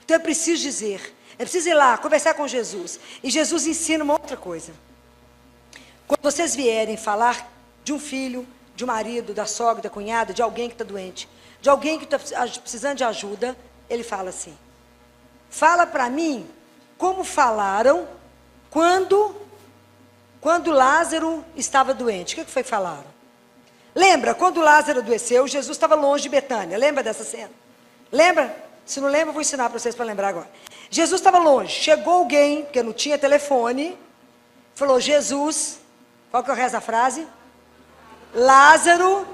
Então é preciso dizer, é preciso ir lá, conversar com Jesus. E Jesus ensina uma outra coisa. Quando vocês vierem falar de um filho, de um marido, da sogra, da cunhada, de alguém que está doente, de alguém que está precisando de ajuda, ele fala assim: fala para mim como falaram quando Lázaro estava doente. O que foi que falaram? Lembra, quando Lázaro adoeceu, Jesus estava longe de Betânia. Lembra dessa cena? Lembra? Se não lembra, eu vou ensinar para vocês para lembrar agora. Jesus estava longe. Chegou alguém, porque não tinha telefone, falou: Jesus, qual que é o resto da frase? Lázaro,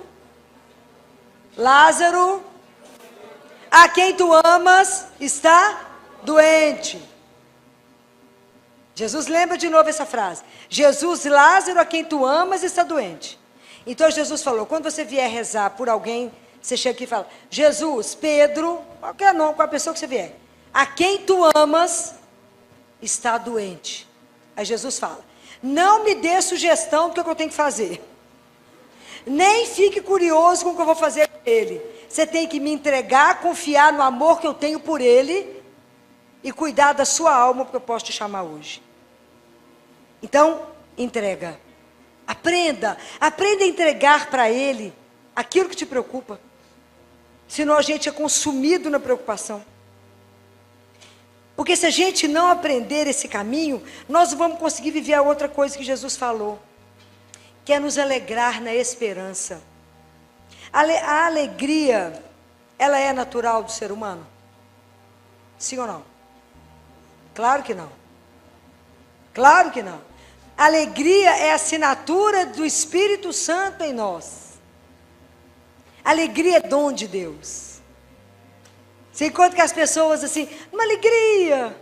a quem tu amas, está doente. Jesus lembra de novo essa frase. Jesus, Lázaro, a quem tu amas, está doente. Então Jesus falou: quando você vier rezar por alguém, você chega aqui e fala: Jesus, Pedro, qualquer nome, qual a pessoa que você vier, a quem tu amas, está doente. Aí Jesus fala: não me dê sugestão do que eu tenho que fazer. Nem fique curioso com o que eu vou fazer com ele. Você tem que me entregar, confiar no amor que eu tenho por ele e cuidar da sua alma, porque eu posso te chamar hoje. Então, entrega. Aprenda a entregar para ele aquilo que te preocupa. Senão a gente é consumido na preocupação. Porque se a gente não aprender esse caminho, nós não vamos conseguir viver a outra coisa que Jesus falou, que é nos alegrar na esperança. A alegria, ela é natural do ser humano? Sim ou não? Claro que não. Claro que não. Alegria é a assinatura do Espírito Santo em nós. Alegria é dom de Deus. Você encontra que as pessoas assim, uma alegria.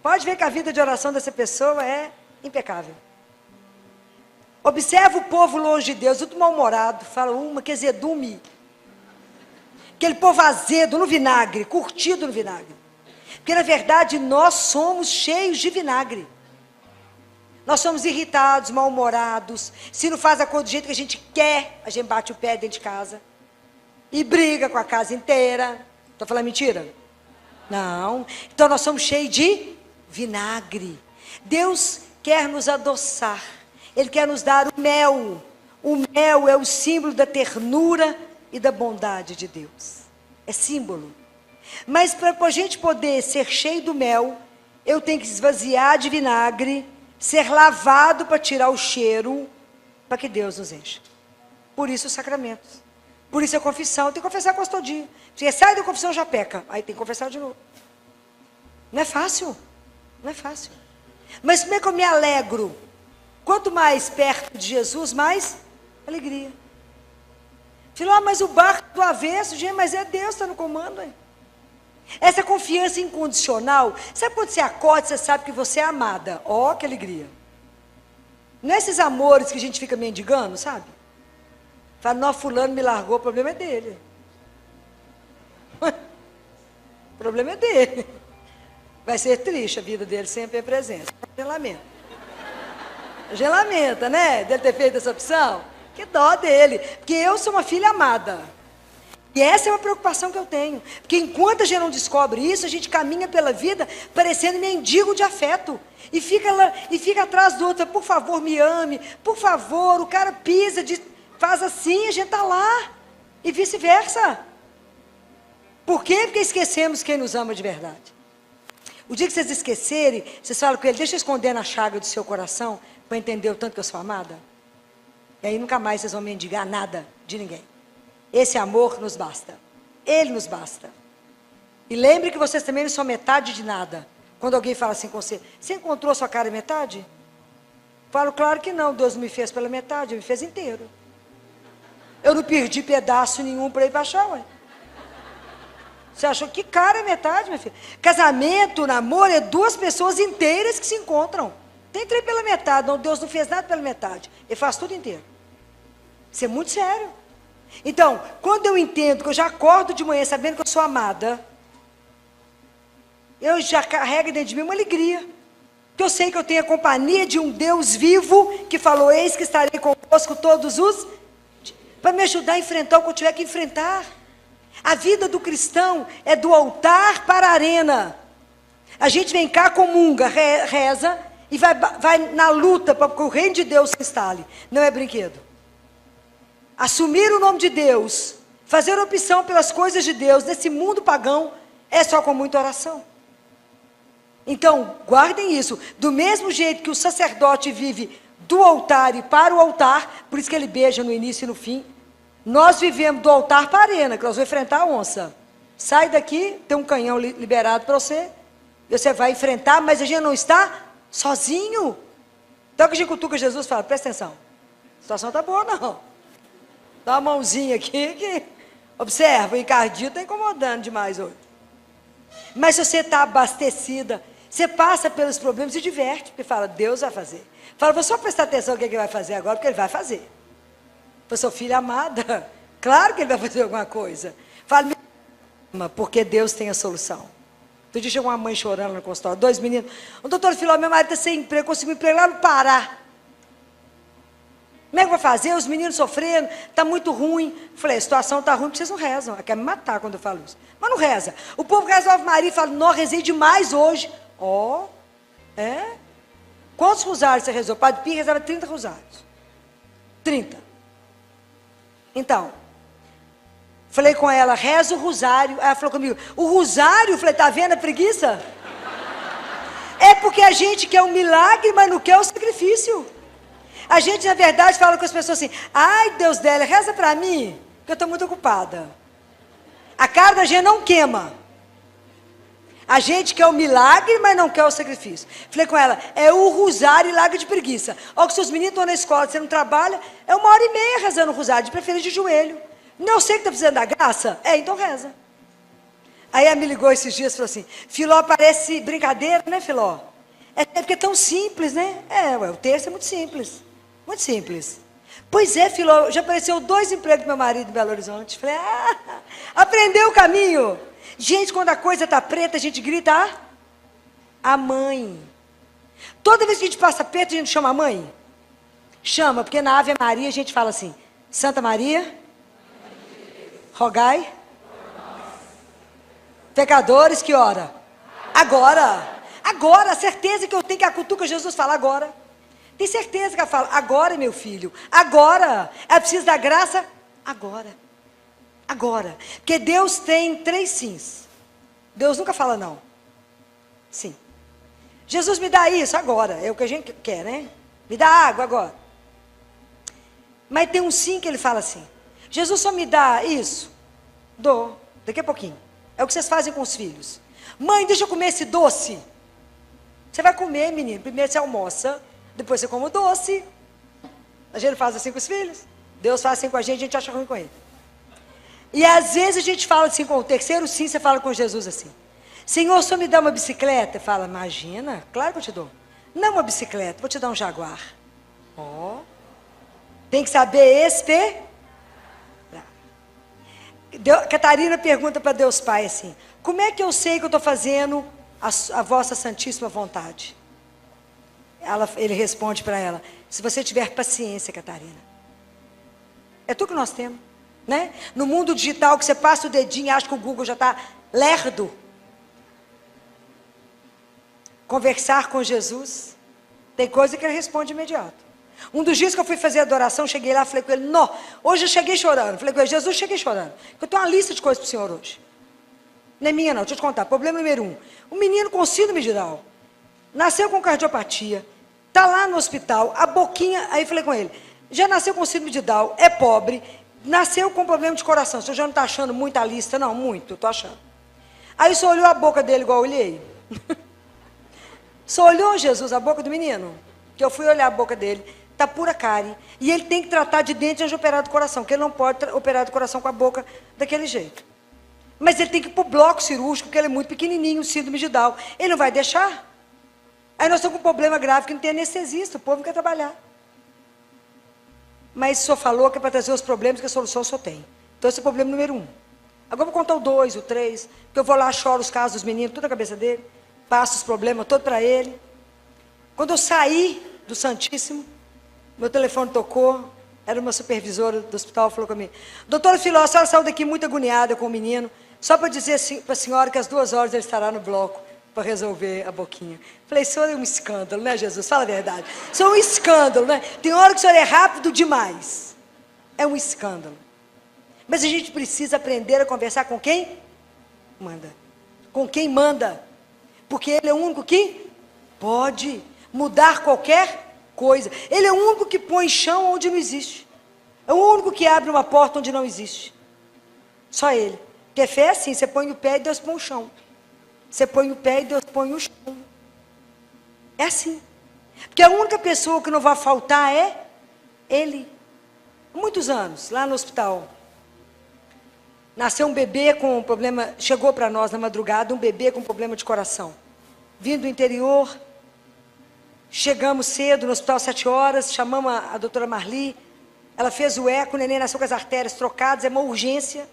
Pode ver que a vida de oração dessa pessoa é impecável. Observa o povo longe de Deus, tudo mal-humorado, fala uma que azedume. Aquele povo azedo no vinagre, curtido no vinagre. Porque na verdade nós somos cheios de vinagre. Nós somos irritados, mal-humorados. Se não faz a coisa do jeito que a gente quer, a gente bate o pé dentro de casa. E briga com a casa inteira. Estou falando mentira? Não. Então nós somos cheios de vinagre. Deus quer nos adoçar. Ele quer nos dar o mel. O mel é o símbolo da ternura e da bondade de Deus. É símbolo. Mas para a gente poder ser cheio do mel, eu tenho que esvaziar de vinagre, ser lavado para tirar o cheiro, para que Deus nos encha. Por isso os sacramentos. Por isso a confissão. Tem que confessar quase todo dia. Você sai da confissão, já peca. Aí tem que confessar de novo. Não é fácil. Não é fácil. Mas como é que eu me alegro? Quanto mais perto de Jesus, mais alegria. Filho, mas o barco do avesso, gente, mas é Deus que está no comando. Hein? Essa confiança incondicional. Sabe quando você acorda, você sabe que você é amada? Ó, que alegria. Não é esses amores que a gente fica mendigando, sabe? Fala, não, fulano me largou, o problema é dele. O problema é dele. Vai ser triste a vida dele sempre em presença. A gente lamenta, né? Dele ter feito essa opção. Que dó dele. Porque eu sou uma filha amada. E essa é uma preocupação que eu tenho. Porque enquanto a gente não descobre isso, a gente caminha pela vida parecendo mendigo de afeto. E fica atrás do outro. Por favor, me ame. Por favor, o cara pisa, faz assim, a gente está lá. E vice-versa. Por quê? Porque esquecemos quem nos ama de verdade. O dia que vocês esquecerem, vocês falam com ele, deixa eu esconder na chaga do seu coração, para entender o tanto que eu sou amada. E aí nunca mais vocês vão mendigar nada de ninguém. Esse amor nos basta. Ele nos basta. E lembre que vocês também não são metade de nada. Quando alguém fala assim com você, você encontrou sua cara metade? Falo, claro que não, Deus não me fez pela metade, Ele me fez inteiro. Eu não perdi pedaço nenhum para ir para achar, ué. Você achou que cara é metade, minha filha? Casamento, namoro, é duas pessoas inteiras que se encontram. Tem três pela metade, não, Deus não fez nada pela metade. Ele faz tudo inteiro. Isso é muito sério. Então, quando eu entendo que eu já acordo de manhã sabendo que eu sou amada, eu já carrego dentro de mim uma alegria. Porque eu sei que eu tenho a companhia de um Deus vivo que falou, eis que estarei convosco todos os... para me ajudar a enfrentar o que eu tiver que enfrentar. A vida do cristão é do altar para a arena. A gente vem cá, comunga, reza e vai na luta para que o reino de Deus se instale. Não é brinquedo. Assumir o nome de Deus, fazer opção pelas coisas de Deus nesse mundo pagão é só com muita oração. Então, guardem isso. Do mesmo jeito que o sacerdote vive do altar e para o altar, por isso que ele beija no início e no fim, nós vivemos do altar para a arena, que nós vamos enfrentar a onça. Sai daqui, tem um canhão liberado para você, e você vai enfrentar, mas a gente não está sozinho. Então que a gente cutuca Jesus e fala, presta atenção, a situação está boa não. Dá uma mãozinha aqui, que observa, o encardio está incomodando demais hoje. Mas se você está abastecida, você passa pelos problemas e se diverte, porque fala, Deus vai fazer. Fala, vou só prestar atenção no que ele vai fazer agora, porque ele vai fazer. Eu sou filha amada, claro que ele vai fazer alguma coisa. Fala, porque Deus tem a solução. Outro dia chegou uma mãe chorando no consultório, 2 meninos. O doutor falou, meu marido está sem emprego, conseguiu emprego lá no Pará. Como é que vai fazer? Os meninos sofrendo, está muito ruim. Falei, a situação está ruim, porque vocês não rezam. Ela quer me matar quando eu falo isso. Mas não reza. O povo reza Ave Maria e fala, não, rezei demais hoje. É? Quantos rosários você rezou? O Padre Pio rezava 30 rosários. 30. Então, falei com ela, reza o rosário. Ela falou comigo, o rosário? Eu falei, tá vendo a preguiça? É porque a gente quer um milagre, mas não quer o sacrifício. A gente, na verdade, fala com as pessoas assim, ai, Deus dela, reza para mim, que eu estou muito ocupada. A cara da gente não queima. A gente quer o milagre, mas não quer o sacrifício. Falei com ela, é o rosário e larga de preguiça. Ó, que seus meninos estão na escola, você não trabalha, é 1h30 rezando o rosário, de preferência de joelho. Não sei que está precisando da graça? Então reza. Aí ela me ligou esses dias e falou assim, Filó parece brincadeira, né, Filó? É porque é tão simples, né? O texto é muito simples. Muito simples. Pois é, Filó, já apareceu 2 empregos do meu marido em Belo Horizonte. Falei, aprendeu o caminho. Gente, quando a coisa está preta, a gente grita a mãe. Toda vez que a gente passa perto, a gente chama a mãe. Chama, porque na Ave Maria a gente fala assim, Santa Maria, rogai, pecadores, que hora? Agora. Agora, a certeza que eu tenho que a cutuca Jesus fala agora. Tem certeza que ela fala, agora, meu filho, agora. Ela precisa da graça, agora. Agora. Porque Deus tem 3 sims. Deus nunca fala não. Sim. Jesus me dá isso agora. É o que a gente quer, né? Me dá água agora. Mas tem um sim que ele fala assim. Jesus só me dá isso? Dou. Daqui a pouquinho. É o que vocês fazem com os filhos. Mãe, deixa eu comer esse doce. Você vai comer, menino. Primeiro você almoça. Depois você come o doce. A gente faz assim com os filhos. Deus faz assim com a gente acha ruim com ele. E às vezes a gente fala assim com o terceiro sim, você fala com Jesus assim. Senhor, só me dá uma bicicleta? Fala, imagina, claro que eu te dou. Não uma bicicleta, vou te dar um Jaguar. Tem que saber esperar. Catarina pergunta para Deus Pai assim, como é que eu sei que eu estou fazendo a vossa santíssima vontade? Ele responde para ela, se você tiver paciência, Catarina. É tudo que nós temos, né? No mundo digital, que você passa o dedinho e acha que o Google já está lerdo. Conversar com Jesus, tem coisa que ele responde imediato. Um dos dias que eu fui fazer adoração, cheguei lá, falei com ele, não, hoje eu cheguei chorando. Falei com ele, Jesus, cheguei chorando. Eu tenho uma lista de coisas para o senhor hoje. Não é minha não, deixa eu te contar. Problema número 1, um menino com síndrome de Down, nasceu com cardiopatia, está lá no hospital, a boquinha, aí falei com ele, já nasceu com síndrome de Down, é pobre, nasceu com problema de coração, o senhor já não está achando muita lista? Não, muito, estou achando. Aí o senhor olhou a boca dele igual eu olhei? Só olhou, Jesus, a boca do menino? Que eu fui olhar a boca dele, está pura cárie. E ele tem que tratar de dente antes de operar do coração, porque ele não pode operar do coração com a boca daquele jeito. Mas ele tem que ir para o bloco cirúrgico, porque ele é muito pequenininho, síndrome de Down. Ele não vai deixar. Aí nós estamos com um problema grave, que não tem anestesista, o povo não quer trabalhar. Mas o senhor falou que é para trazer os problemas, que a solução só tem. Então esse é o problema número 1. Agora eu vou contar o 2, o 3, porque eu vou lá, choro os casos dos meninos, tudo na cabeça dele, passo os problemas todos para ele. Quando eu saí do Santíssimo, meu telefone tocou, era uma supervisora do hospital, falou comigo: doutora Filó, a senhora saiu daqui muito agoniada com o menino, só para dizer para a senhora que às 2 horas ele estará no bloco para resolver a boquinha. Falei: isso é um escândalo, né, Jesus? Fala a verdade. Isso é um escândalo, né? Tem hora que o senhor é rápido demais. É um escândalo. Mas a gente precisa aprender a conversar com quem manda. Com quem manda. Porque ele é o único que pode mudar qualquer coisa. Ele é o único que põe chão onde não existe. É o único que abre uma porta onde não existe. Só ele. Porque fé é assim, você põe o pé e Deus põe o chão. Você põe o pé e Deus põe o chão. É assim. Porque a única pessoa que não vai faltar é ele. Há muitos anos, lá no hospital, nasceu um bebê com um problema, chegou para nós na madrugada, um bebê com problema de coração. Vindo do interior, chegamos cedo no hospital, 7 horas, chamamos a doutora Marli, ela fez o eco, o neném nasceu com as artérias trocadas, é uma urgência.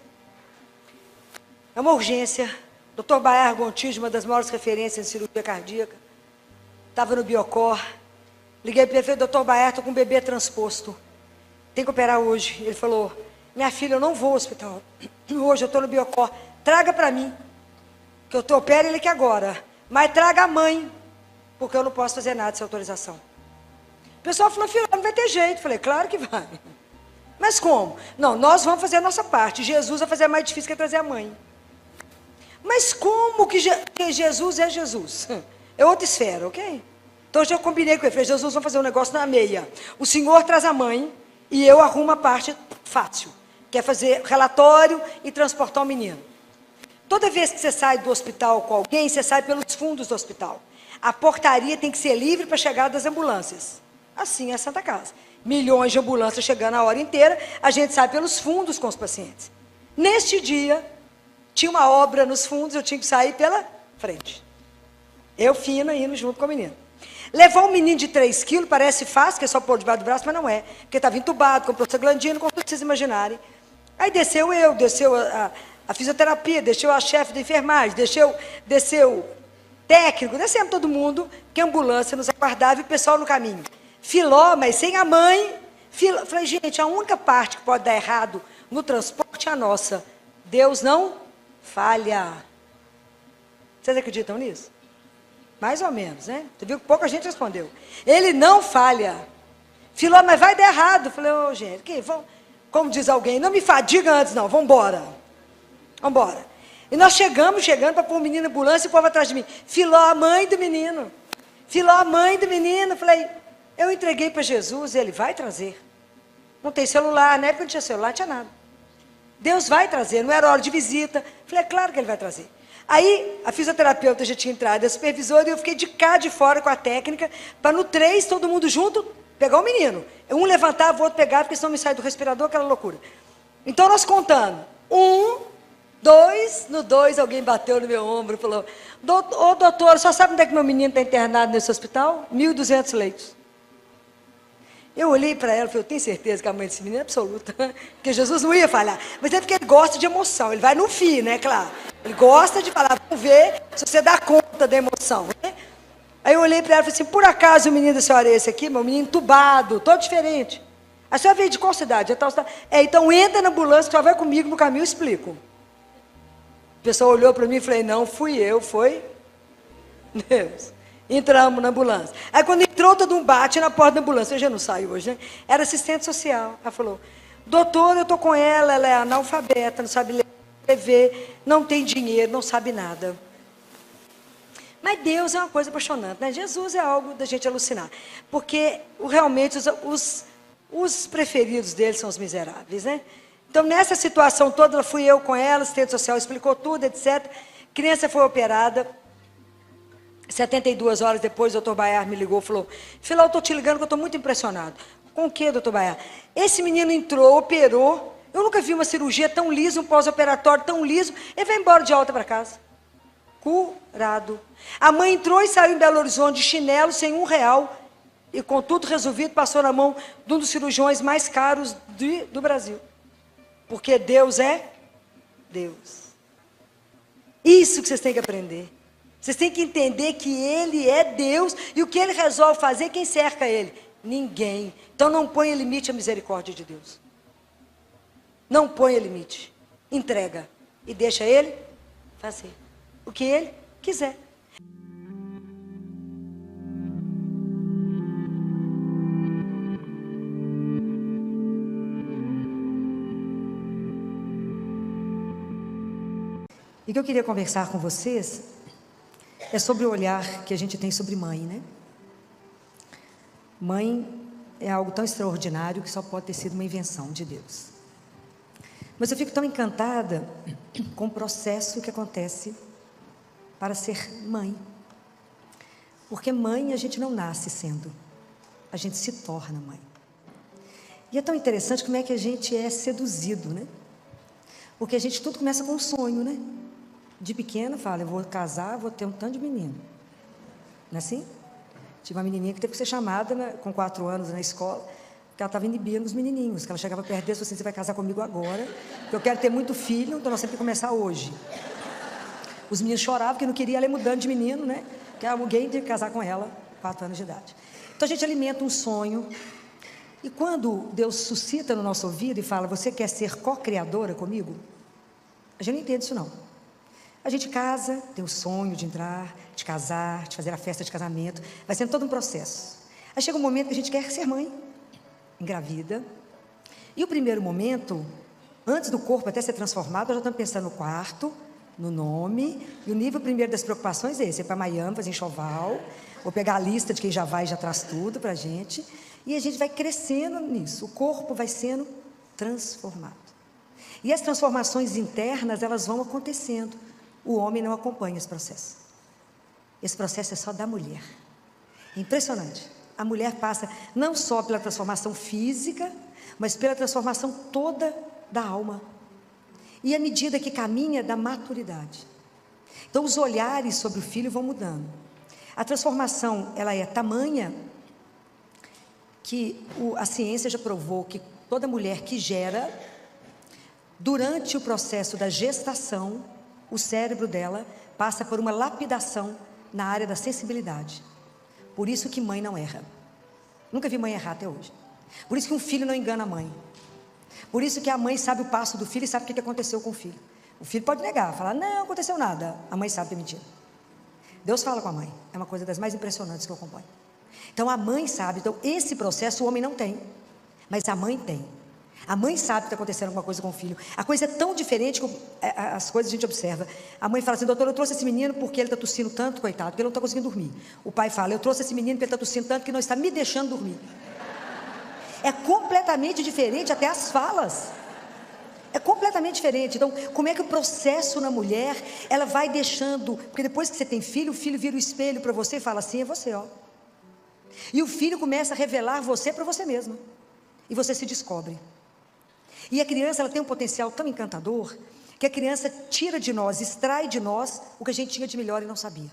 É uma urgência. Dr. Baer Gontijo, uma das maiores referências em cirurgia cardíaca, estava no Biocor. Liguei para ele e falei: doutor Baer, estou com um bebê transposto. Tem que operar hoje. Ele falou: minha filha, eu não vou ao hospital. Hoje eu estou no Biocor. Traga para mim, que eu opero ele aqui agora. Mas traga a mãe, porque eu não posso fazer nada sem autorização. O pessoal falou: filho, não vai ter jeito. Eu falei: claro que vai. Mas como? Não, nós vamos fazer a nossa parte. Jesus vai fazer a mais difícil, que é trazer a mãe. Mas como que Jesus é Jesus? É outra esfera, ok? Então eu já combinei com ele. Falei: Jesus, vamos fazer um negócio na meia. O senhor traz a mãe e eu arrumo a parte fácil, que é fazer relatório e transportar o menino. Toda vez que você sai do hospital com alguém, você sai pelos fundos do hospital. A portaria tem que ser livre para a chegada das ambulâncias. Assim é a Santa Casa. Milhões de ambulâncias chegando a hora inteira, a gente sai pelos fundos com os pacientes. Neste dia, tinha uma obra nos fundos, eu tinha que sair pela frente. Eu fina indo junto com o menino. Levar um menino de 3 quilos parece fácil, que é só pôr debaixo do braço, mas não é. Porque estava entubado, com prostaglandina, como vocês imaginarem. Aí desceu a fisioterapia, desceu a chefe da enfermagem, desceu técnico, descemos todo mundo, que a ambulância nos aguardava e o pessoal no caminho. Filó, mas sem a mãe. Falei: gente, a única parte que pode dar errado no transporte é a nossa. Deus não falha. Vocês acreditam nisso? Mais ou menos, né? Você viu que pouca gente respondeu. Ele não falha. Filó, mas vai dar errado. Falei: ô, gente, como diz alguém, não me fadiga antes não, vamos embora. Vamos embora. E nós chegando para pôr o menino na ambulância e o povo atrás de mim. Filó, a mãe do menino. Filó, a mãe do menino. Falei: eu entreguei para Jesus e ele vai trazer. Não tem celular, na época não tinha celular, não tinha nada. Deus vai trazer, não era hora de visita. Falei: é claro que ele vai trazer. Aí, a fisioterapeuta já tinha entrado, a supervisora, e eu fiquei de cá de fora com a técnica, para no 3, todo mundo junto, pegar o menino. Um levantava, o outro pegava, porque senão me sai do respirador, aquela loucura. Então, nós contando. 1, 2, no 2, alguém bateu no meu ombro e falou: ô doutor, só sabe onde é que meu menino está internado nesse hospital? 1.200 leitos. Eu olhei para ela e falei: eu tenho certeza que a mãe desse menino é absoluta, porque Jesus não ia falhar. Mas é porque ele gosta de emoção, ele vai no fim, né, claro. Ele gosta de falar: vamos ver se você dá conta da emoção, né? Aí eu olhei para ela e falei assim: por acaso o menino da senhora é esse aqui? Meu menino entubado, todo diferente. A senhora veio de qual cidade? É tal cidade. Então entra na ambulância, que ela vai comigo no caminho, eu explico. O pessoal olhou para mim e falei: não fui eu, foi Deus. Entramos na ambulância. Aí quando entrou, todo mundo bate na porta da ambulância. Eu já não saio hoje, né? Era assistente social. Ela falou: doutor, eu estou com ela é analfabeta, não sabe ler, escrever, não tem dinheiro, não sabe nada. Mas Deus é uma coisa apaixonante, né? Jesus é algo da gente alucinar. Porque realmente os preferidos dele são os miseráveis, né? Então nessa situação toda, fui eu com ela, assistente social explicou tudo, etc. Criança foi operada. 72 horas depois, o doutor Baer me ligou e falou: Filó, eu estou te ligando que eu estou muito impressionado. Com o quê, doutor Baer? Esse menino entrou, operou. Eu nunca vi uma cirurgia tão lisa, um pós-operatório tão liso. Ele vai embora de alta para casa. Curado. A mãe entrou e saiu em Belo Horizonte de chinelo, sem R$1. E com tudo resolvido, passou na mão de um dos cirurgiões mais caros do Brasil. Porque Deus é Deus. Isso que vocês têm que aprender. Vocês têm que entender que Ele é Deus e o que Ele resolve fazer, quem cerca Ele? Ninguém. Então não ponha limite à misericórdia de Deus. Não ponha limite. Entrega. E deixa Ele fazer o que Ele quiser. E o que eu queria conversar com vocês é sobre o olhar que a gente tem sobre mãe, né? Mãe é algo tão extraordinário que só pode ter sido uma invenção de Deus. Mas eu fico tão encantada com o processo que acontece para ser mãe. Porque mãe a gente não nasce sendo, a gente se torna mãe. E é tão interessante como é que a gente é seduzido, né? Porque a gente tudo começa com um sonho, né? De pequena fala, eu vou casar, vou ter um tanto de menino. Não é assim? Tive uma menininha que teve que ser chamada com 4 anos na escola, porque ela estava inibindo os menininhos, que ela chegava perto deles e falou assim, você vai casar comigo agora, porque eu quero ter muito filho, então nós temos que começar hoje. Os meninos choravam porque não queria ela ir mudando de menino, né? Porque alguém tinha que casar com ela, 4 anos de idade. Então a gente alimenta um sonho, e quando Deus suscita no nosso ouvido e fala, você quer ser co-criadora comigo? A gente não entende isso não. A gente casa, tem o sonho de entrar, de casar, de fazer a festa de casamento, vai sendo todo um processo. Aí chega um momento que a gente quer ser mãe, engravida, e o primeiro momento, antes do corpo até ser transformado, nós já estamos pensando no quarto, no nome, e o nível primeiro das preocupações é esse, é para Miami, fazer enxoval, vou pegar a lista de quem já vai e já traz tudo para a gente, e a gente vai crescendo nisso, o corpo vai sendo transformado. E as transformações internas, elas vão acontecendo. O homem não acompanha esse processo. Esse processo é só da mulher. É impressionante. A mulher passa não só pela transformação física, mas pela transformação toda da alma. E à medida que caminha, da maturidade. Então os olhares sobre o filho vão mudando. A transformação, ela é tamanha que a ciência já provou que toda mulher que gera, durante o processo da gestação, o cérebro dela passa por uma lapidação na área da sensibilidade. Por isso que mãe não erra. Nunca vi mãe errar até hoje. Por isso que um filho não engana a mãe. Por isso que a mãe sabe o passo do filho e sabe o que aconteceu com o filho. O filho pode negar, falar, não aconteceu nada. A mãe sabe que é mentira. Deus fala com a mãe. É uma coisa das mais impressionantes que eu acompanho. Então a mãe sabe. Então esse processo o homem não tem. Mas a mãe tem. A mãe sabe que está acontecendo alguma coisa com o filho. A coisa é tão diferente que as coisas a gente observa. A mãe fala assim, doutor, eu trouxe esse menino porque ele está tossindo tanto, coitado, porque ele não está conseguindo dormir. O pai fala, eu trouxe esse menino porque ele está tossindo tanto que não está me deixando dormir. É completamente diferente até as falas. É completamente diferente. Então, como é que o processo na mulher, ela vai deixando... Porque depois que você tem filho, o filho vira o espelho para você e fala assim, é você, ó. E o filho começa a revelar você para você mesma. E você se descobre. E a criança, ela tem um potencial tão encantador, que a criança tira de nós, extrai de nós o que a gente tinha de melhor e não sabia.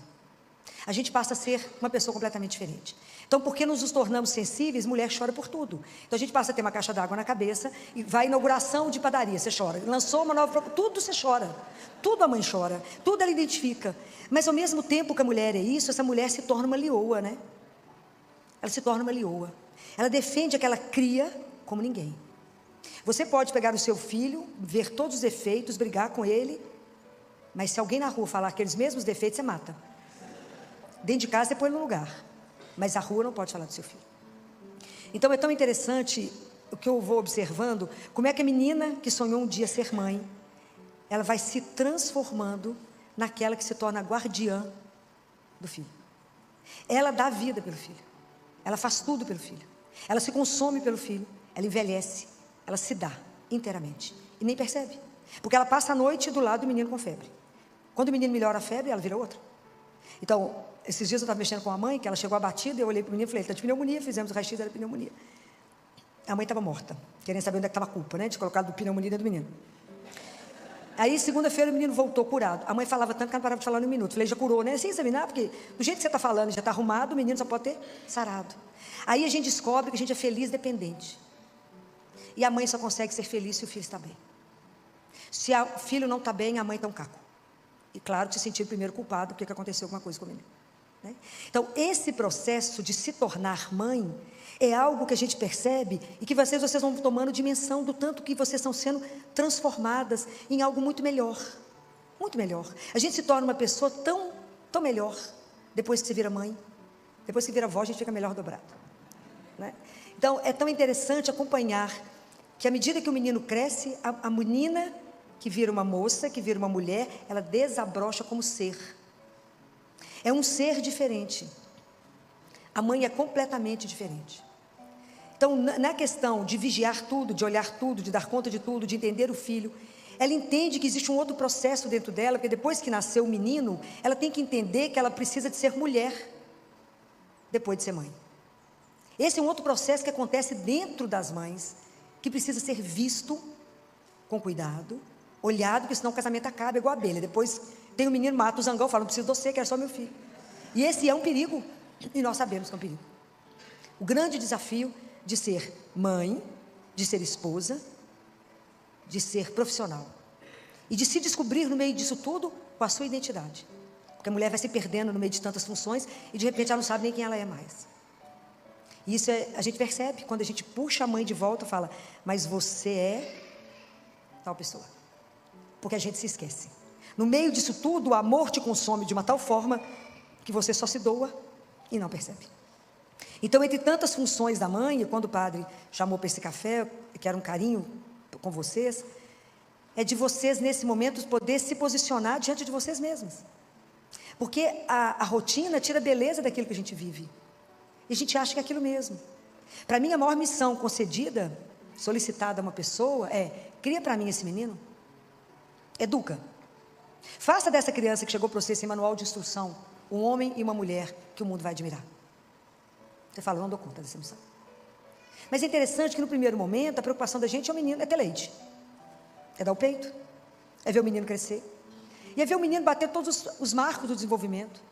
A gente passa a ser uma pessoa completamente diferente. Então, porque nos tornamos sensíveis, mulher chora por tudo. Então a gente passa a ter uma caixa d'água na cabeça, e vai à inauguração de padaria, você chora. Lançou uma nova, tudo você chora. Tudo a mãe chora, tudo ela identifica. Mas ao mesmo tempo que a mulher é isso, essa mulher se torna uma leoa, né? Ela se torna uma leoa. Ela defende aquela cria como ninguém. Você pode pegar o seu filho, ver todos os defeitos, brigar com ele, mas se alguém na rua falar aqueles mesmos defeitos, você mata. Dentro de casa você põe no lugar, mas a rua não pode falar do seu filho. Então é tão interessante o que eu vou observando, como é que a menina que sonhou um dia ser mãe, ela vai se transformando naquela que se torna a guardiã do filho. Ela dá vida pelo filho, ela faz tudo pelo filho, ela se consome pelo filho, ela envelhece, ela se dá inteiramente e nem percebe, porque ela passa a noite do lado do menino com febre. Quando o menino melhora a febre, ela vira outra. Então, esses dias eu estava mexendo com a mãe, que ela chegou abatida, eu olhei para o menino e falei, ele está de pneumonia, fizemos o raio-x, era pneumonia. A mãe estava morta, querendo saber onde é que estava a culpa, né, de colocar do pneumonia dentro do menino. Aí, segunda-feira, o menino voltou curado. A mãe falava tanto que ela não parava de falar no minuto. Falei, já curou, né? Sem examinar, porque do jeito que você está falando, já está arrumado, o menino só pode ter sarado. Aí a gente descobre que a gente é feliz dependente. E a mãe só consegue ser feliz se o filho está bem. Se o filho não está bem, a mãe está um caco. E claro, se sentir o primeiro culpado, porque aconteceu alguma coisa com o menino. né? Então, esse processo de se tornar mãe é algo que a gente percebe e que vocês vão tomando dimensão do tanto que vocês estão sendo transformadas em algo muito melhor. Muito melhor. A gente se torna uma pessoa tão melhor depois que você vira mãe. Depois que vira avó, a gente fica melhor dobrado, né? Então, é tão interessante acompanhar que à medida que o menino cresce, a menina que vira uma moça, que vira uma mulher, ela desabrocha como ser. É um ser diferente. A mãe é completamente diferente. Então, na questão de vigiar tudo, de olhar tudo, de dar conta de tudo, de entender o filho, ela entende que existe um outro processo dentro dela, porque depois que nasceu o menino, ela tem que entender que ela precisa de ser mulher, depois de ser mãe. Esse é um outro processo que acontece dentro das mães, que precisa ser visto com cuidado, olhado, porque senão o casamento acaba igual a abelha. Depois tem um menino, mata o zangão, fala, não preciso de você, quero só meu filho. E esse é um perigo, e nós sabemos que é um perigo. O grande desafio de ser mãe, de ser esposa, de ser profissional, e de se descobrir no meio disso tudo, com a sua identidade. Porque a mulher vai se perdendo no meio de tantas funções, e de repente ela não sabe nem quem ela é mais. E isso a gente percebe, quando a gente puxa a mãe de volta, fala, mas você é tal pessoa. Porque a gente se esquece. No meio disso tudo, o amor te consome de uma tal forma, que você só se doa e não percebe. Então, entre tantas funções da mãe, quando o padre chamou para esse café, que era um carinho com vocês, é de vocês, nesse momento, poder se posicionar diante de vocês mesmos. Porque a rotina tira a beleza daquilo que a gente vive. E a gente acha que é aquilo mesmo. Para mim, a maior missão concedida, solicitada a uma pessoa, é: cria para mim esse menino, educa. Faça dessa criança que chegou para você sem manual de instrução, um homem e uma mulher que o mundo vai admirar. Você fala, eu não dou conta dessa missão. Mas é interessante que no primeiro momento, a preocupação da gente é o menino, é ter leite. É dar o peito. É ver o menino crescer. E é ver o menino bater todos os marcos do desenvolvimento.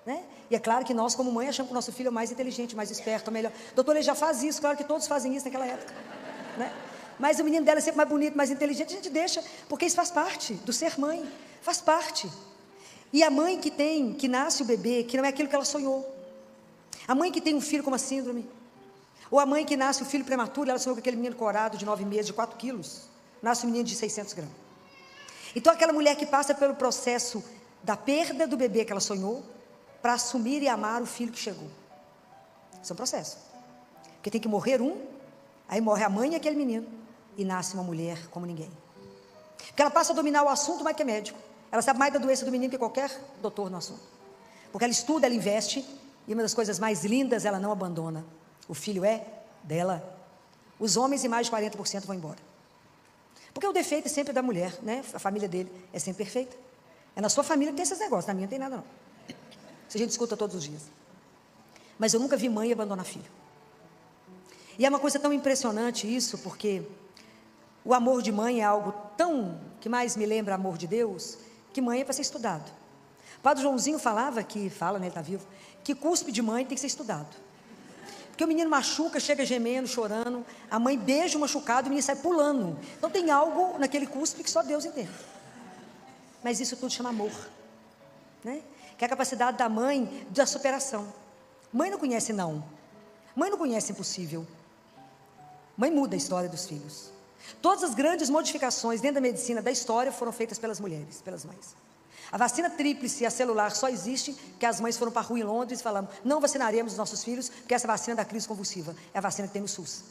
Né? E é claro que nós, como mãe, achamos que o nosso filho é mais inteligente, mais esperto, melhor. Doutor, ele já faz isso, claro que todos fazem isso naquela época. Né? Mas o menino dela é sempre mais bonito, mais inteligente, a gente deixa, porque isso faz parte do ser mãe. Faz parte. E a mãe que nasce o bebê, que não é aquilo que ela sonhou. A mãe que tem um filho com uma síndrome, ou a mãe que nasce o filho prematuro, ela sonhou com aquele menino corado de 9 meses, de 4 quilos, nasce um menino de 600 gramas. Então aquela mulher que passa pelo processo da perda do bebê que ela sonhou, para assumir e amar o filho que chegou. Isso é um processo. Porque tem que morrer um, aí morre a mãe e aquele menino, e nasce uma mulher como ninguém. Porque ela passa a dominar o assunto mais que é médico. Ela sabe mais da doença do menino que qualquer doutor no assunto. Porque ela estuda, ela investe, e uma das coisas mais lindas, ela não abandona. O filho é dela. Os homens, em mais de 40%, vão embora. Porque o defeito é sempre da mulher, né? A família dele é sempre perfeita. É na sua família que tem esses negócios, na minha não tem nada não. Isso a gente escuta todos os dias. Mas eu nunca vi mãe abandonar filho. E é uma coisa tão impressionante isso, porque o amor de mãe é algo tão, que mais me lembra amor de Deus, que mãe é para ser estudado. O padre Joãozinho falava, ele está vivo, que cuspe de mãe tem que ser estudado. Porque o menino machuca, chega gemendo, chorando, a mãe beija o machucado e o menino sai pulando. Então tem algo naquele cuspe que só Deus entende. Mas isso tudo chama amor, né? Que é a capacidade da mãe da superação. Mãe não conhece não. Mãe não conhece impossível. Mãe muda a história dos filhos. Todas as grandes modificações dentro da medicina da história foram feitas pelas mulheres, pelas mães. A vacina tríplice e a celular só existe porque as mães foram para a rua em Londres e falaram, não vacinaremos os nossos filhos porque essa vacina da crise convulsiva é a vacina que tem no SUS.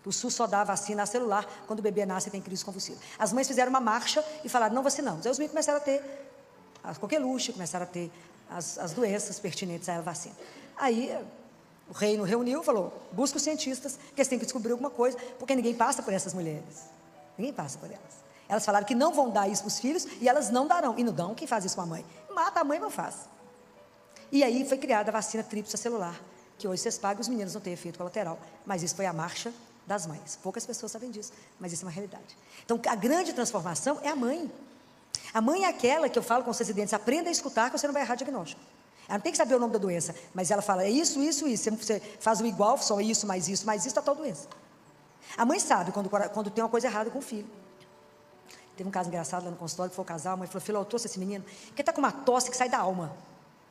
O SUS só dá a vacina celular quando o bebê nasce e tem crise convulsiva. As mães fizeram uma marcha e falaram, não vacinamos. Aí os meninos começaram a ter a coqueluche, começaram a ter as doenças pertinentes à vacina. Aí o reino reuniu e falou, busca os cientistas, que eles têm que descobrir alguma coisa, porque ninguém passa por essas mulheres. Ninguém passa por elas. Elas falaram que não vão dar isso para os filhos e elas não darão. E não dão, quem faz isso com a mãe? Mata a mãe, não faz. E aí foi criada a vacina tríplice celular, que hoje vocês pagam, os meninos não têm efeito colateral. Mas isso foi a marcha das mães. Poucas pessoas sabem disso, mas isso é uma realidade. Então a grande transformação é a mãe. A mãe é aquela que eu falo com os residentes, aprenda a escutar que você não vai errar diagnóstico. Ela não tem que saber o nome da doença, mas ela fala, é isso, isso, isso. Você faz o igual, só isso, mais isso, está tal doença. A mãe sabe quando tem uma coisa errada com o filho. Teve um caso engraçado lá no consultório, que foi o casal, a mãe falou, filho, eu trouxe esse menino, que está com uma tosse que sai da alma.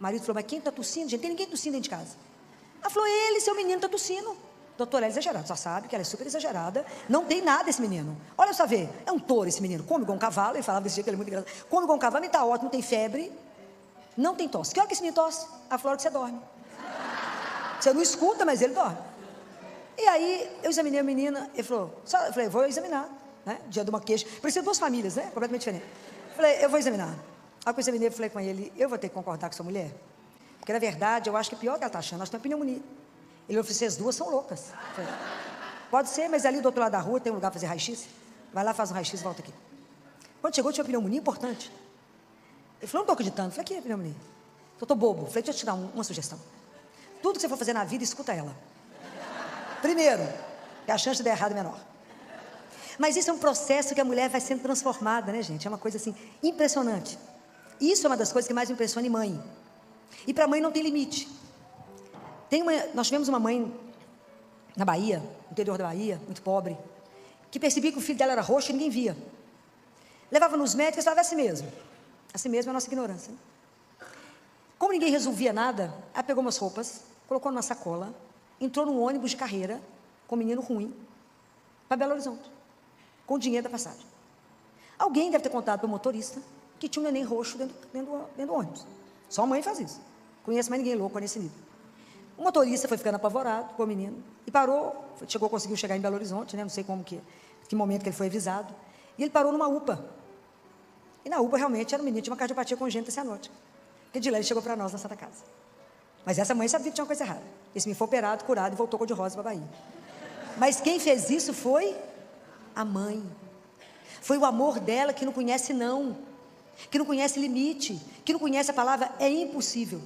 O marido falou, mas quem está tossindo? Gente, tem ninguém tossindo dentro de casa. Ela falou, ele, seu menino está tossindo. Doutora, ela é exagerada, só sabe que ela é super exagerada. Não tem nada esse menino. Olha só ver, é um touro esse menino. Come igual um cavalo, ele falava desse jeito, ele é muito engraçado. Come igual um cavalo, ele está ótimo, não tem febre, não tem tosse. Que hora que esse menino tosse? Ela falou, a hora que você dorme. Você não escuta, mas ele dorme. E aí, eu examinei a menina, ele falou, eu falei, vou examinar, né? Dia de uma queixa. Parecia duas famílias, né? Completamente diferentes. Falei, eu vou examinar. Aí eu examinei, falei com ele, eu vou ter que concordar com sua mulher? Porque na verdade, eu acho que é pior que ela está achando, nós temos pneumonia. Ele falou, vocês duas são loucas. Falei, pode ser, mas ali do outro lado da rua tem um lugar para fazer raio-x. Vai lá, faz um raio-x e volta aqui. Quando chegou, tinha uma pneumonia importante. Ele falou, não estou acreditando. Falei, que é pneumonia? Eu estou bobo. Falei, deixa eu te dar uma sugestão. Tudo que você for fazer na vida, escuta ela. Primeiro, que a chance de dar errado é menor. Mas isso é um processo que a mulher vai sendo transformada, né, gente? É uma coisa assim, impressionante. Isso é uma das coisas que mais me impressiona em mãe. E para mãe não tem limite. Nós tivemos uma mãe na Bahia, no interior da Bahia, muito pobre, que percebia que o filho dela era roxo e ninguém via. Levava nos médicos e falava, é assim mesmo. Assim mesmo é a nossa ignorância. Como ninguém resolvia nada, ela pegou umas roupas, colocou numa sacola, entrou num ônibus de carreira, com um menino ruim, para Belo Horizonte, com o dinheiro da passagem. Alguém deve ter contado para o motorista que tinha um neném roxo dentro do ônibus. Só a mãe faz isso. Conheço mais ninguém louco nesse nível. O motorista foi ficando apavorado com o menino e parou, conseguiu chegar em Belo Horizonte, né? Não sei que momento que ele foi avisado, e ele parou numa UPA. E na UPA realmente era um menino, tinha uma cardiopatia congênita cianótica. Que de lá ele chegou para nós na Santa Casa. Mas essa mãe sabia que tinha uma coisa errada. Esse menino foi operado, curado e voltou cor de rosa para a Bahia. Mas quem fez isso foi a mãe. Foi o amor dela que não conhece não, que não conhece limite, que não conhece a palavra é impossível.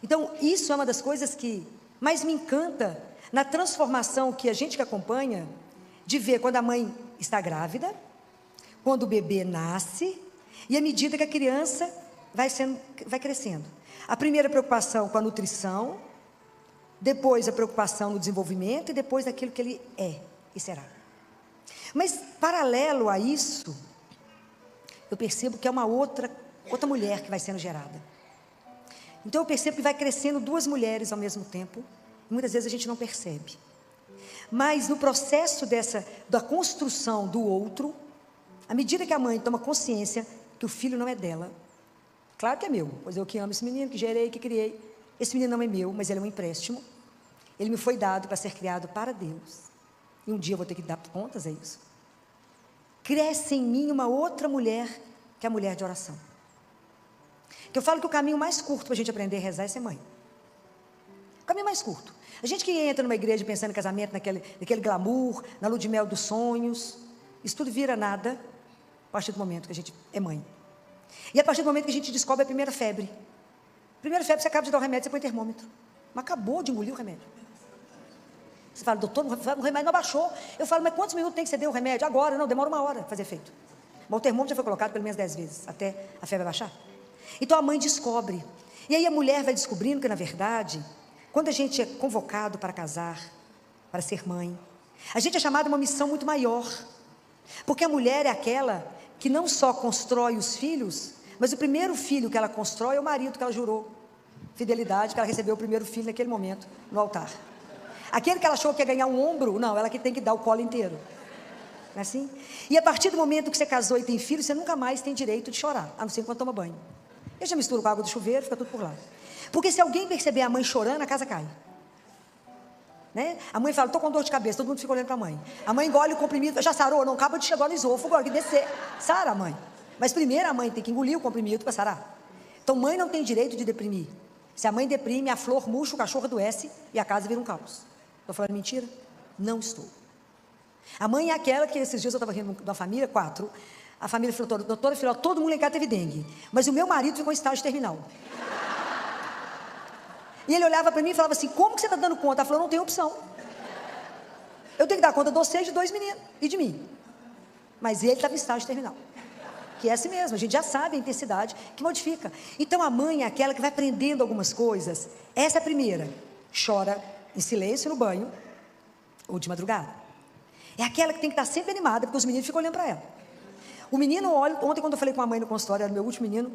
Então, isso é uma das coisas que mais me encanta na transformação que a gente que acompanha, de ver quando a mãe está grávida, quando o bebê nasce, e à medida que a criança vai crescendo. A primeira preocupação com a nutrição, depois a preocupação no desenvolvimento e depois daquilo que ele é e será. Mas, paralelo a isso, eu percebo que é uma outra mulher que vai sendo gerada. Então eu percebo que vai crescendo duas mulheres ao mesmo tempo, e muitas vezes a gente não percebe. Mas no processo da construção do outro, à medida que a mãe toma consciência que o filho não é dela, claro que é meu, pois eu que amo esse menino, que gerei, que criei, esse menino não é meu, mas ele é um empréstimo, ele me foi dado para ser criado para Deus, e um dia eu vou ter que dar contas a isso. Cresce em mim uma outra mulher, que é a mulher de oração. Que eu falo que o caminho mais curto para a gente aprender a rezar é ser mãe. O caminho mais curto. A gente que entra numa igreja pensando em casamento, naquele glamour, na lua de mel dos sonhos, isso tudo vira nada a partir do momento que a gente é mãe. E a partir do momento que a gente descobre a primeira febre. Primeira febre, você acaba de dar o remédio, você põe termômetro. Mas acabou de engolir o remédio. Você fala, doutor, o remédio não abaixou. Eu falo, mas quantos minutos tem que você deu o remédio? Agora, não, demora 1 hora para fazer efeito. Mas o termômetro já foi colocado pelo menos 10 vezes, até a febre abaixar. Então a mãe descobre. E aí a mulher vai descobrindo que, na verdade, quando a gente é convocado para casar, para ser mãe, a gente é chamado a uma missão muito maior. Porque a mulher é aquela que não só constrói os filhos, mas o primeiro filho que ela constrói é o marido que ela jurou fidelidade, que ela recebeu o primeiro filho naquele momento, no altar. Aquele que ela achou que ia ganhar um ombro, não, ela que tem que dar o colo inteiro. Não é assim? E a partir do momento que você casou e tem filho, você nunca mais tem direito de chorar, a não ser quando toma banho. Eu já misturo com a água do chuveiro, fica tudo por lá. Porque se alguém perceber a mãe chorando, a casa cai. Né? A mãe fala, estou com dor de cabeça, todo mundo fica olhando para a mãe. A mãe engole o comprimido, já sarou? Não, acaba de chegar no esôfago, agora que descer. Sara a mãe. Mas primeiro a mãe tem que engolir o comprimido para sarar. Então mãe não tem direito de deprimir. Se a mãe deprime, a flor murcha, o cachorro adoece e a casa vira um caos. Estou falando mentira? Não estou. A mãe é aquela que esses dias eu estava rindo de uma família, 4. A família falou, doutora, filho, todo mundo em casa teve dengue, mas o meu marido ficou em estágio terminal. E ele olhava para mim e falava assim, como que você está dando conta? Ela falou, não tem opção. Eu tenho que dar conta de vocês, de 2 meninos e de mim. Mas ele estava em estágio terminal. Que é assim mesmo, a gente já sabe a intensidade que modifica. Então a mãe é aquela que vai aprendendo algumas coisas. Essa é a primeira. Chora em silêncio no banho ou de madrugada. É aquela que tem que estar sempre animada, porque os meninos ficam olhando para ela. O menino olha, ontem quando eu falei com a mãe no consultório, era o meu último menino,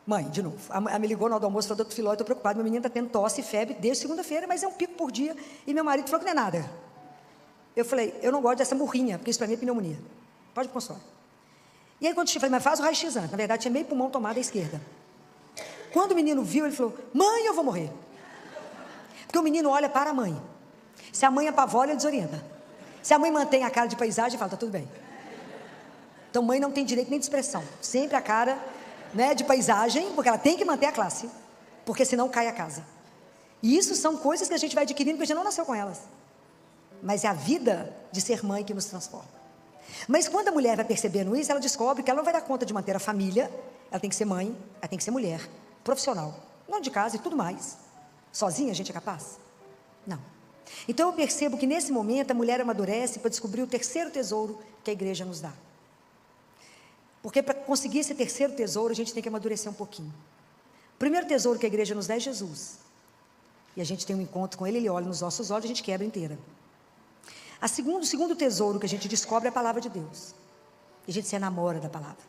Mãe, de novo, a me ligou na hora do almoço, falou, doutor Filó, eu estou preocupado, meu menino está tendo tosse e febre desde segunda-feira, mas é um pico por dia, e meu marido falou que não é nada. Eu falei, eu não gosto dessa murrinha, porque isso para mim é pneumonia. Pode ir para o consultório. E aí quando eu falei, mas faz o raio-x antes. Na verdade, tinha meio pulmão tomado à esquerda. Quando o menino viu, ele falou, mãe, eu vou morrer. Porque o menino olha para a mãe. Se a mãe apavora, ele desorienta. Se a mãe mantém a cara de paisagem, ele fala, tá tudo bem. Então mãe não tem direito nem de expressão. Sempre a cara, né, de paisagem, porque ela tem que manter a classe. Porque senão cai a casa. E isso são coisas que a gente vai adquirindo, porque a gente não nasceu com elas. Mas é a vida de ser mãe que nos transforma. Mas quando a mulher vai percebendo isso, ela descobre que ela não vai dar conta de manter a família. Ela tem que ser mãe, ela tem que ser mulher, profissional, dona de casa e tudo mais. Sozinha a gente é capaz? Não. Então eu percebo que nesse momento a mulher amadurece para descobrir o terceiro tesouro que a igreja nos dá. Porque para conseguir esse terceiro tesouro a gente tem que amadurecer um pouquinho. O primeiro tesouro que a igreja nos dá é Jesus. E a gente tem um encontro com ele, ele olha nos nossos olhos e a gente quebra inteira. O segundo tesouro que a gente descobre é a palavra de Deus. E a gente se enamora da palavra.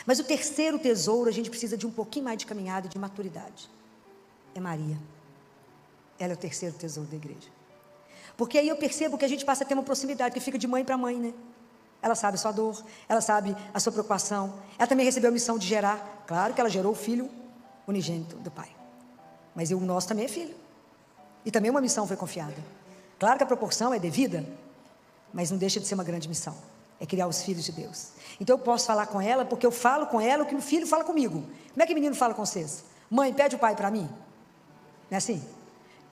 Mas o terceiro tesouro, a gente precisa de um pouquinho mais de caminhada e de maturidade. É Maria. Ela é o terceiro tesouro da igreja. Porque aí eu percebo que a gente passa a ter uma proximidade, que fica de mãe para mãe, né? Ela sabe a sua dor, ela sabe a sua preocupação. Ela também recebeu a missão de gerar. Claro que ela gerou o filho unigênito do Pai. Mas o nosso também é filho. E também uma missão foi confiada. Claro que a proporção é devida, mas não deixa de ser uma grande missão. É criar os filhos de Deus. Então eu posso falar com ela, porque eu falo com ela o que o filho fala comigo. Como é que o menino fala com vocês? Mãe, pede o pai para mim. Não é assim?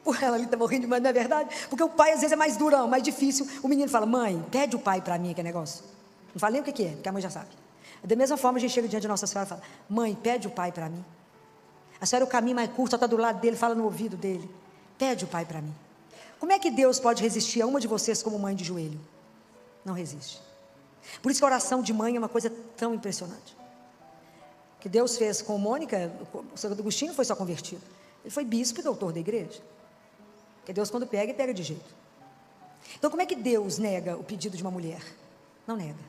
Por ela ali está morrendo de mãe, não é verdade? Porque o pai às vezes é mais durão, mais difícil. O menino fala, mãe, pede o pai para mim, que é negócio. Não fala nem o que é, porque a mãe já sabe. Da mesma forma a gente chega diante de Nossa Senhora e fala, mãe, pede o pai para mim. A senhora é o caminho mais curto, ela está do lado dele, fala no ouvido dele. Pede o pai para mim. Como é que Deus pode resistir a uma de vocês como mãe de joelho? Não resiste. Por isso que a oração de mãe é uma coisa tão impressionante. O que Deus fez com Mônica, o Santo Agostinho foi só convertido. Ele foi bispo e doutor da igreja. Porque Deus quando pega, ele pega de jeito. Então como é que Deus nega o pedido de uma mulher? Não nega.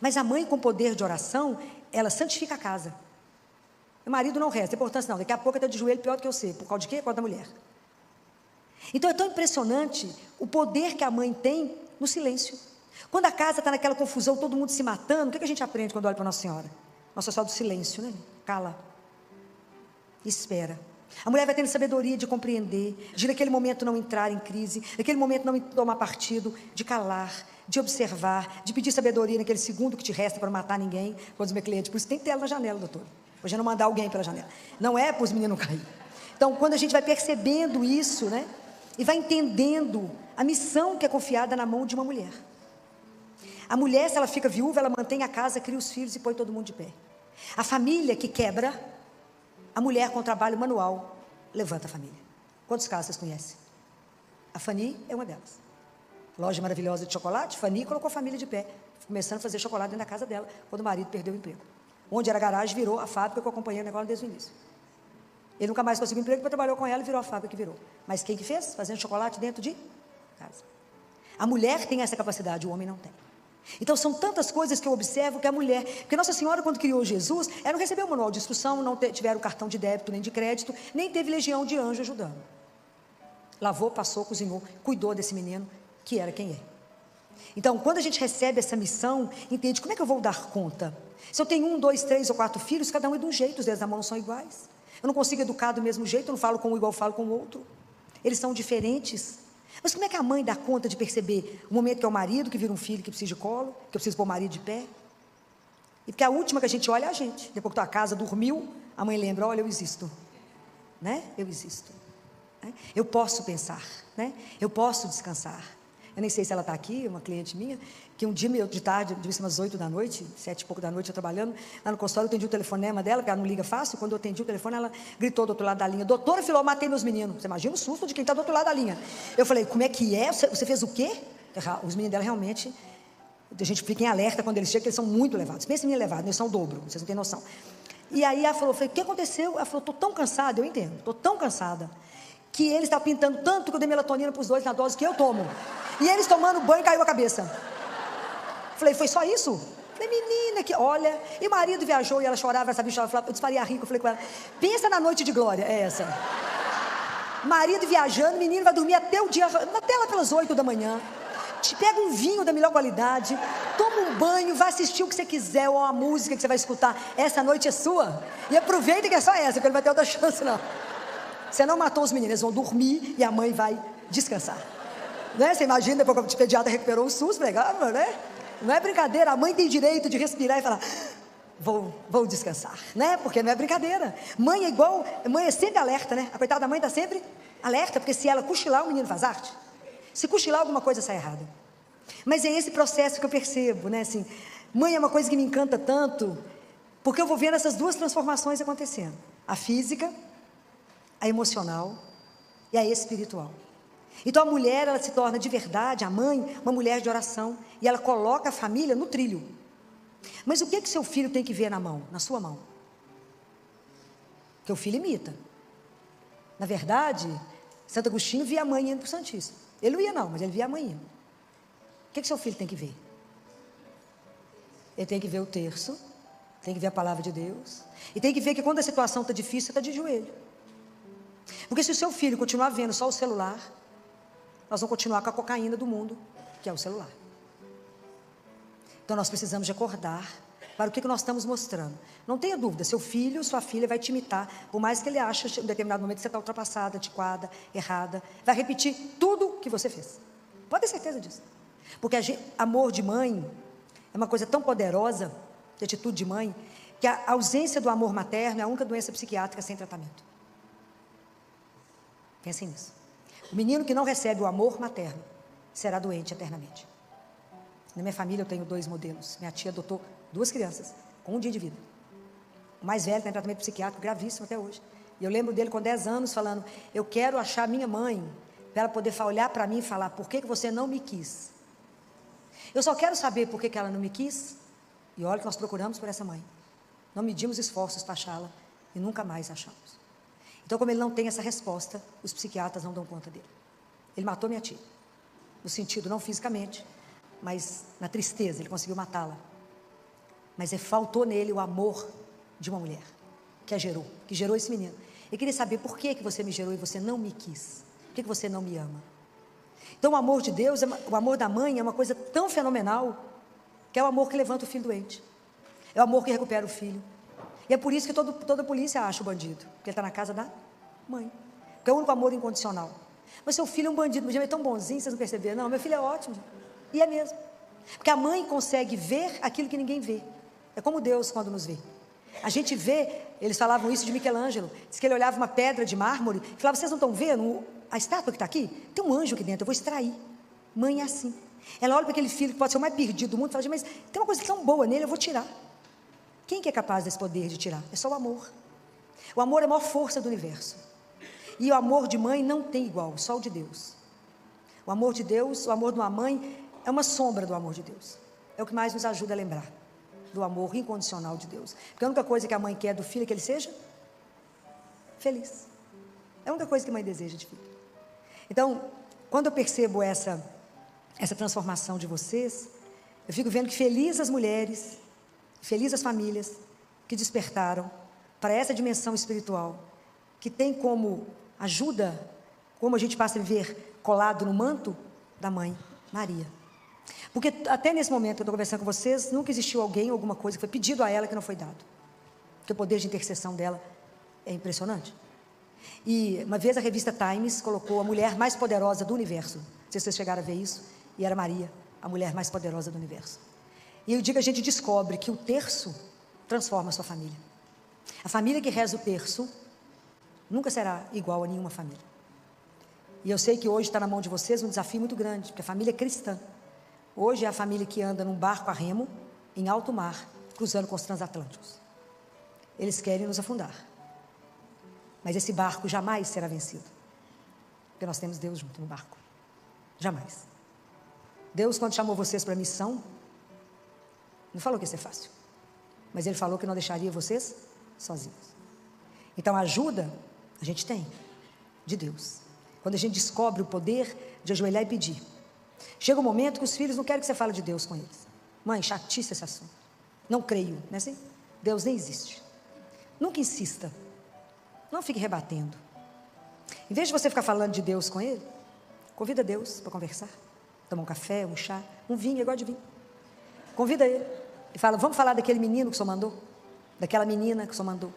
Mas a mãe com poder de oração, ela santifica a casa. O marido não resta, importância não. Daqui a pouco está de joelho pior do que eu sei. Por causa de quê? Por causa da mulher. Então é tão impressionante o poder que a mãe tem no silêncio. Quando a casa está naquela confusão, todo mundo se matando, o que a gente aprende quando olha para Nossa Senhora? Nossa Senhora do silêncio, né? Cala. Espera. A mulher vai tendo sabedoria de compreender, de naquele momento não entrar em crise, naquele momento não tomar partido, de calar, de observar, de pedir sabedoria naquele segundo que te resta para não matar ninguém. Quando os meus clientes, por isso tem tela na janela, doutor. Hoje é não mandar alguém pela janela. Não é para os meninos não caírem. Então, quando a gente vai percebendo isso, né? E vai entendendo a missão que é confiada na mão de uma mulher. A mulher, se ela fica viúva, ela mantém a casa, cria os filhos e põe todo mundo de pé. A família que quebra, a mulher com trabalho manual levanta a família. Quantos casos vocês conhecem? A Fanny é uma delas. Loja maravilhosa de chocolate, Fanny colocou a família de pé, começando a fazer chocolate dentro da casa dela, quando o marido perdeu o emprego. Onde era a garagem, virou a fábrica que eu acompanhei o negócio desde o início. Ele nunca mais conseguiu emprego, depois trabalhou com ela e virou a fábrica que virou. Mas quem que fez? Fazendo chocolate dentro de casa. A mulher tem essa capacidade, o homem não tem. Então são tantas coisas que eu observo que a mulher, porque Nossa Senhora quando criou Jesus, ela não recebeu manual de instrução, não tiveram cartão de débito nem de crédito, nem teve legião de anjo ajudando. Lavou, passou, cozinhou, cuidou desse menino que era quem é. Então quando a gente recebe essa missão, entende como é que eu vou dar conta? Se eu tenho 1, 2, 3 ou 4 filhos, cada um é de um jeito, os dedos da mão não são iguais. Eu não consigo educar do mesmo jeito, eu não falo com um igual falo com o outro. Eles são diferentes. Mas como é que a mãe dá conta de perceber o momento que é o marido que vira um filho que precisa de colo, que eu preciso pôr o marido de pé? E porque a última que a gente olha é a gente. Depois que tua casa dormiu, a mãe lembra, olha, eu existo. Né? Eu existo. Né? Eu posso pensar. Né? Eu posso descansar. Eu nem sei se ela está aqui, uma cliente minha, que um dia, de tarde, devia ser umas 8 da noite, 7 e pouco da noite, eu trabalhando, lá no consultório, eu atendi o telefonema dela, porque ela não liga fácil. Quando eu atendi o telefone, ela gritou do outro lado da linha, doutora Filó, matei meus meninos. Você imagina o susto de quem está do outro lado da linha. Eu falei, como é que é? Você fez o quê? Os meninos dela realmente, a gente fica em alerta quando eles chegam, porque eles são muito levados. Pensa em mim elevado, eles são o dobro, vocês não têm noção. E aí ela falou, o que aconteceu? Ela falou, estou tão cansada, eu entendo, estou tão cansada, que eles estão pintando tanto que eu dei melatonina para os dois na dose que eu tomo. E eles tomando banho, caiu a cabeça. Falei, foi só isso? Falei, menina, que olha. E o marido viajou e ela chorava, essa bicha, eu disparei a rir, eu falei com ela, pensa na noite de glória, é essa. Marido viajando, menino vai dormir até o dia, até lá pelas 8 da manhã. Te pega um vinho da melhor qualidade, toma um banho, vai assistir o que você quiser, ou a música que você vai escutar. Essa noite é sua. E aproveita que é só essa, porque não vai ter outra chance, não. Você não matou os meninos, eles vão dormir e a mãe vai descansar. Né? Você imagina, depois que o pediatra recuperou o SUS, legal, né? Não é brincadeira, a mãe tem direito de respirar e falar, vou descansar, né? Porque não é brincadeira. Mãe é igual, mãe é sempre alerta, né? A coitada da mãe está sempre alerta, porque se ela cochilar, o menino faz arte. Se cochilar, alguma coisa sai errada. Mas é esse processo que eu percebo, né? Assim, mãe é uma coisa que me encanta tanto, porque eu vou vendo essas duas transformações acontecendo. A física, a emocional e a espiritual. Então a mulher, ela se torna de verdade, a mãe, uma mulher de oração, e ela coloca a família no trilho. Mas o que seu filho tem que ver na mão, na sua mão? Que o filho imita. Na verdade, Santo Agostinho via a mãe indo para o Santíssimo. Ele não ia não, mas ele via a mãe indo. O que seu filho tem que ver? Ele tem que ver o terço, tem que ver a palavra de Deus, e tem que ver que quando a situação está difícil, você está de joelho. Porque se o seu filho continuar vendo só o celular, nós vamos continuar com a cocaína do mundo, que é o celular. Então nós precisamos de acordar para o que nós estamos mostrando. Não tenha dúvida, seu filho, sua filha vai te imitar, por mais que ele ache em um determinado momento que você está ultrapassada, antiquada, errada, vai repetir tudo que você fez. Pode ter certeza disso. Porque amor de mãe é uma coisa tão poderosa, de atitude de mãe, que a ausência do amor materno é a única doença psiquiátrica sem tratamento. Pensem nisso. O menino que não recebe o amor materno será doente eternamente. Na minha família eu tenho 2 modelos. Minha tia adotou 2 crianças com 1 dia de vida. O mais velho tem tratamento psiquiátrico gravíssimo até hoje. E eu lembro dele com 10 anos falando, eu quero achar minha mãe para ela poder olhar para mim e falar, por que você não me quis? Eu só quero saber por que ela não me quis. E olha que nós procuramos por essa mãe. Não medimos esforços para achá-la e nunca mais achamos. Então, como ele não tem essa resposta, os psiquiatras não dão conta dele. Ele matou minha tia. No sentido, não fisicamente, mas na tristeza, ele conseguiu matá-la. Mas faltou nele o amor de uma mulher, que gerou esse menino. Eu queria saber por que você me gerou e você não me quis. Por que você não me ama? Então o amor de Deus, o amor da mãe é uma coisa tão fenomenal, que é o amor que levanta o filho doente. É o amor que recupera o filho. E é por isso que toda polícia acha o bandido, porque ele está na casa da mãe. Porque é o único amor incondicional. Mas seu filho é um bandido, mas ele é tão bonzinho, vocês não perceberam? Não, meu filho é ótimo. E é mesmo. Porque a mãe consegue ver aquilo que ninguém vê. É como Deus quando nos vê. A gente vê, eles falavam isso de Michelangelo, diz que ele olhava uma pedra de mármore e falava, vocês não estão vendo a estátua que está aqui? Tem um anjo aqui dentro, eu vou extrair. Mãe é assim. Ela olha para aquele filho que pode ser o mais perdido do mundo e fala, mas tem uma coisa tão boa nele, eu vou tirar. Quem que é capaz desse poder de tirar? É só o amor. O amor é a maior força do universo. E o amor de mãe não tem igual, só o de Deus. O amor de Deus, o amor de uma mãe é uma sombra do amor de Deus. É o que mais nos ajuda a lembrar do amor incondicional de Deus. Porque a única coisa que a mãe quer do filho é que ele seja feliz. É a única coisa que a mãe deseja de filho. Então, quando eu percebo essa transformação de vocês, eu fico vendo que felizes as mulheres, felizes as famílias que despertaram para essa dimensão espiritual, que tem como ajuda, como a gente passa a viver colado no manto da mãe, Maria. Porque até nesse momento que eu estou conversando com vocês, nunca existiu alguém, alguma coisa que foi pedido a ela que não foi dado. Porque o poder de intercessão dela é impressionante. E uma vez a revista Times colocou a mulher mais poderosa do universo. Não sei se vocês chegaram a ver isso. E era Maria, a mulher mais poderosa do universo. E o dia que a gente descobre que o terço transforma a sua família. A família que reza o terço nunca será igual a nenhuma família. E eu sei que hoje está na mão de vocês um desafio muito grande, porque a família é cristã. Hoje é a família que anda num barco a remo, em alto mar, cruzando com os transatlânticos. Eles querem nos afundar. Mas esse barco jamais será vencido. Porque nós temos Deus junto no barco. Jamais. Deus, quando chamou vocês para a missão, não falou que ia ser fácil. Mas Ele falou que não deixaria vocês sozinhos. Então, a ajuda, a gente tem, de Deus. Quando a gente descobre o poder de ajoelhar e pedir. Chega um momento que os filhos não querem que você fale de Deus com eles. Mãe, chatice esse assunto. Não creio, não é assim? Deus nem existe. Nunca insista. Não fique rebatendo. Em vez de você ficar falando de Deus com ele, convida Deus para conversar. Toma um café, um chá, um vinho, ele gosta de vinho. Convida ele e fala, vamos falar daquele menino que o Senhor mandou? Daquela menina que o Senhor mandou?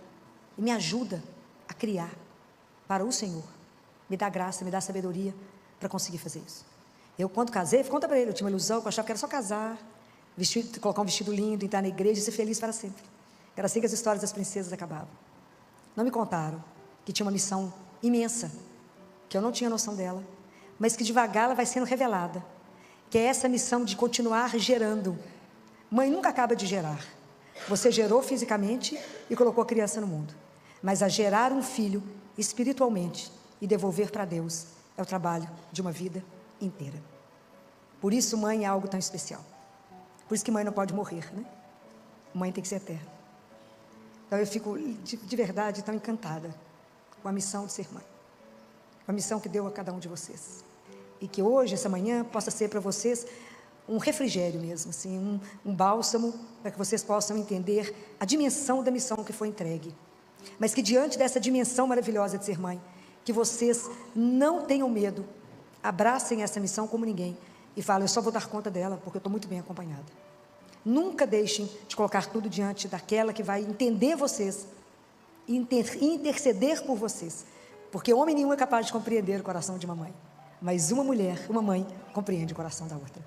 E me ajuda a criar para o Senhor. Me dá graça, me dá sabedoria para conseguir fazer isso. Eu, quando casei, conta para ele, eu tinha uma ilusão, eu achava que era só casar, colocar um vestido lindo, entrar na igreja e ser feliz para sempre. Era assim que as histórias das princesas acabavam. Não me contaram que tinha uma missão imensa, que eu não tinha noção dela, mas que devagar ela vai sendo revelada, que é essa missão de continuar gerando. Mãe nunca acaba de gerar. Você gerou fisicamente e colocou a criança no mundo, mas a gerar um filho espiritualmente e devolver para Deus é o trabalho de uma vida inteira. Por isso mãe é algo tão especial. Por isso que mãe não pode morrer, né? Mãe tem que ser eterna. Então eu fico de verdade tão encantada com a missão de ser mãe, com a missão que deu a cada um de vocês, e que hoje, essa manhã, possa ser para vocês um refrigério mesmo, assim, um bálsamo, para que vocês possam entender a dimensão da missão que foi entregue, mas que diante dessa dimensão maravilhosa de ser mãe, que vocês não tenham medo, abracem essa missão como ninguém, e falem, eu só vou dar conta dela, porque eu estou muito bem acompanhada. Nunca deixem de colocar tudo diante daquela que vai entender vocês, e interceder por vocês, porque homem nenhum é capaz de compreender o coração de uma mãe, mas uma mulher, uma mãe, compreende o coração da outra.